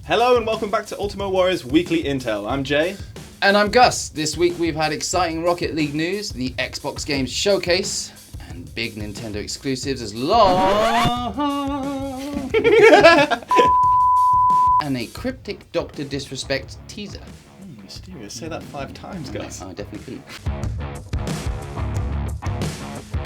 Hello and welcome back to Ultimo Warrior's Weekly Intel. I'm Jay. And I'm Gus. This week we've had exciting Rocket League news, the Xbox Games Showcase, and big Nintendo exclusives as long and a cryptic Dr. Disrespect teaser. Mysterious. Say that 5 times, Gus. I definitely couldn't.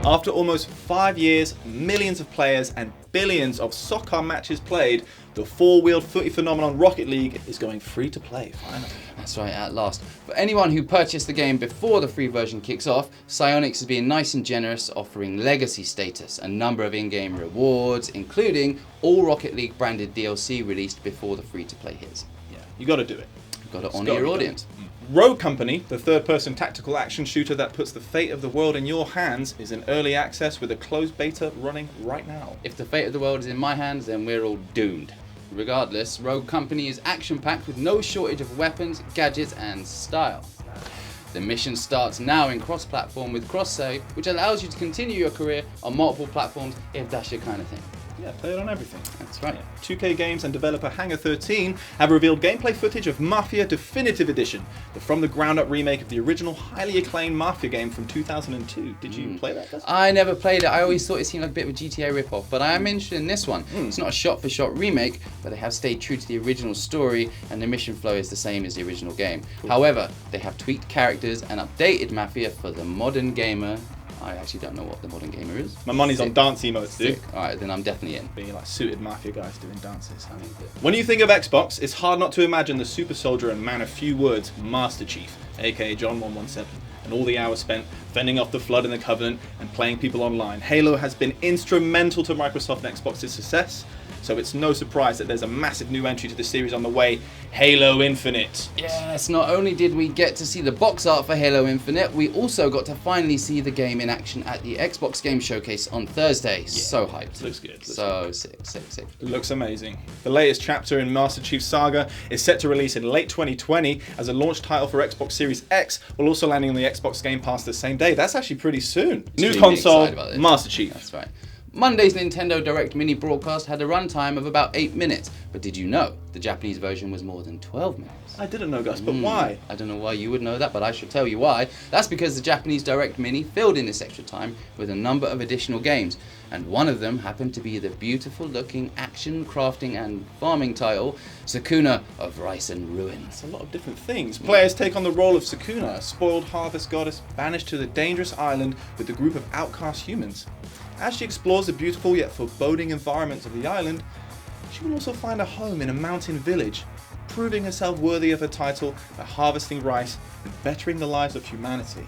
After almost 5 years, millions of players, and billions of soccer matches played, the four-wheeled footy phenomenon Rocket League is going free to play, finally. That's right, at last. For anyone who purchased the game before the free version kicks off, Psyonix is being nice and generous, offering legacy status, a number of in-game rewards, including all Rocket League branded DLC released before the free-to-play hits. Yeah, you got to do it. You've got to honour your audience. Rogue Company, the third-person tactical action shooter that puts the fate of the world in your hands, is in early access with a closed beta running right now. If the fate of the world is in my hands, then we're all doomed. Regardless, Rogue Company is action-packed with no shortage of weapons, gadgets, and style. The mission starts now in cross-platform with cross-save, which allows you to continue your career on multiple platforms if that's your kind of thing. Yeah, play it on everything. That's right. 2K Games and developer Hangar 13 have revealed gameplay footage of Mafia Definitive Edition, the from-the-ground-up remake of the original highly acclaimed Mafia game from 2002. Did you play that, Gus? I never played it. I always thought it seemed like a bit of a GTA ripoff, but I am interested in this one. It's not a shot-for-shot remake, but they have stayed true to the original story, and the mission flow is the same as the original game. Cool. However, they have tweaked characters and updated Mafia for the modern gamer. I actually don't know what the modern gamer is. My money's on dance emotes, dude. Alright, then I'm definitely in. Being like suited Mafia guys doing dances. When you think of Xbox, it's hard not to imagine the super soldier and man of few words, Master Chief, aka John 117, and all the hours spent fending off the Flood in the Covenant and playing people online. Halo has been instrumental to Microsoft and Xbox's success, so it's no surprise that there's a massive new entry to the series on the way, Halo Infinite. Yes, not only did we get to see the box art for Halo Infinite, we also got to finally see the game in action at the Xbox Game Showcase on Thursday. Yeah, so hyped. Looks good. Sick. It looks amazing. The latest chapter in Master Chief's saga is set to release in late 2020 as a launch title for Xbox Series X, while also landing on the Xbox Game Pass the same day. That's actually pretty soon. New console, Master Chief. That's right. Monday's Nintendo Direct mini broadcast had a runtime of about 8 minutes, but did you know the Japanese version was more than 12 minutes? I didn't know, Gus, but why? I don't know why you would know that, but I should tell you why. That's because the Japanese Direct mini filled in this extra time with a number of additional games, and one of them happened to be the beautiful looking action, crafting and farming title, Sakuna of Rice and Ruin. It's a lot of different things. Players take on the role of Sakuna, a spoiled harvest goddess banished to the dangerous island with a group of outcast humans. As she explores the beautiful yet foreboding environments of the island, she will also find a home in a mountain village, proving herself worthy of her title by harvesting rice and bettering the lives of humanity.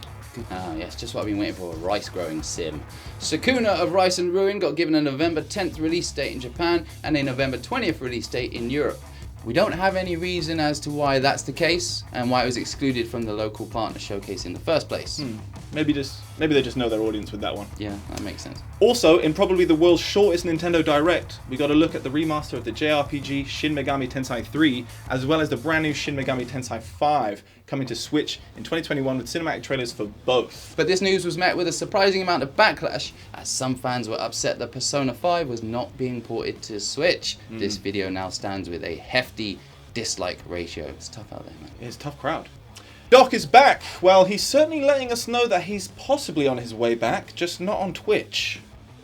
Ah, yes, just what I've been waiting for, a rice-growing sim. Sakuna of Rice and Ruin got given a November 10th release date in Japan and a November 20th release date in Europe. We don't have any reason as to why that's the case and why it was excluded from the local partner showcase in the first place. Maybe they just know their audience with that one. Yeah, that makes sense. Also, in probably the world's shortest Nintendo Direct, we got a look at the remaster of the JRPG Shin Megami Tensei 3, as well as the brand new Shin Megami Tensei 5, coming to Switch in 2021 with cinematic trailers for both. But this news was met with a surprising amount of backlash, as some fans were upset that Persona 5 was not being ported to Switch. This video now stands with a hefty dislike ratio. It's tough out there, man. It's a tough crowd. Doc is back. Well, he's certainly letting us know that he's possibly on his way back, just not on Twitch.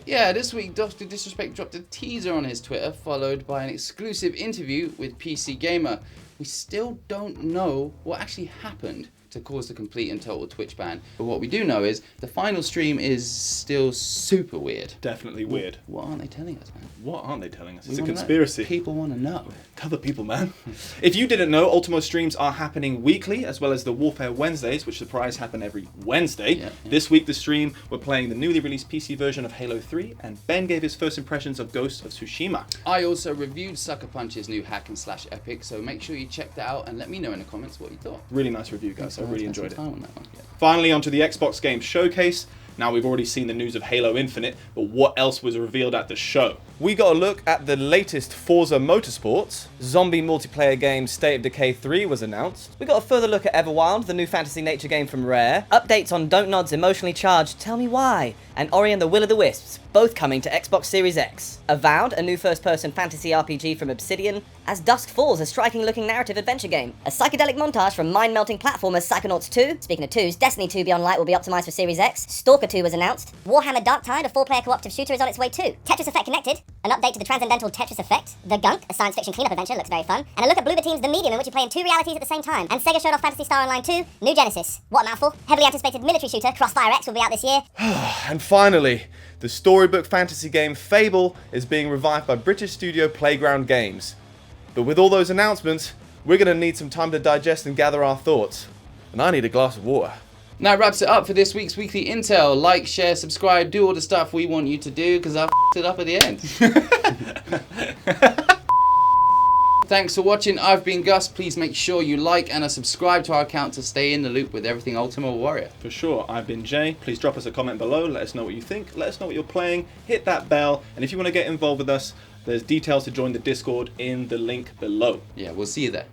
Yeah, this week Dr. Disrespect dropped a teaser on his Twitter, followed by an exclusive interview with PC Gamer. We still don't know what actually happened to cause the complete and total Twitch ban, but what we do know is the final stream is still super weird. Definitely weird. What aren't they telling us, man? What aren't they telling us? It's a conspiracy. People want to know. Tell the people, man. If you didn't know, Ultimo streams are happening weekly, as well as the Warfare Wednesdays, which surprise happen every Wednesday. Yeah. This week, the stream, we're playing the newly released PC version of Halo 3, and Ben gave his first impressions of Ghost of Tsushima. I also reviewed Sucker Punch's new hack and slash epic, so make sure you check that out and let me know in the comments what you thought. Really nice review, guys. I really enjoyed it. On that one. Yeah. Finally, onto the Xbox Games Showcase. Now, we've already seen the news of Halo Infinite, but what else was revealed at the show? we got a look at the latest Forza Motorsports. Zombie multiplayer game State of Decay 3 was announced. We got a further look at Everwild, the new fantasy nature game from Rare. Updates on Don't Nod's Emotionally Charged Tell Me Why, and Ori and the Will of the Wisps, both coming to Xbox Series X. Avowed, a new first-person fantasy RPG from Obsidian. As Dusk Falls, a striking-looking narrative adventure game. A psychedelic montage from mind-melting platformers Psychonauts 2. Speaking of 2s, Destiny 2 Beyond Light will be optimized for Series X. Stalker 2 was announced. Warhammer Darktide, a 4-player cooperative shooter, is on its way too. Tetris Effect Connected, an update to the transcendental Tetris Effect. The Gunk, a science fiction cleanup adventure, looks very fun. And a look at Bloober Team's The Medium, in which you play in 2 realities at the same time. And Sega showed off Phantasy Star Online 2, New Genesis. What a mouthful. Heavily anticipated military shooter, Crossfire X, will be out this year. And finally, the storybook fantasy game Fable is being revived by British studio Playground Games. But with all those announcements, we're going to need some time to digest and gather our thoughts. And I need a glass of water. And that wraps it up for this week's Weekly Intel. Like, share, subscribe, do all the stuff we want you to do, because I f***ed it up at the end. Thanks for watching. I've been Gus. Please make sure you like and subscribe to our account to stay in the loop with everything Ultimo Warrior. For sure. I've been Jay. Please drop us a comment below. Let us know what you think. Let us know what you're playing. Hit that bell. And if you want to get involved with us, there's details to join the Discord in the link below. Yeah, we'll see you there.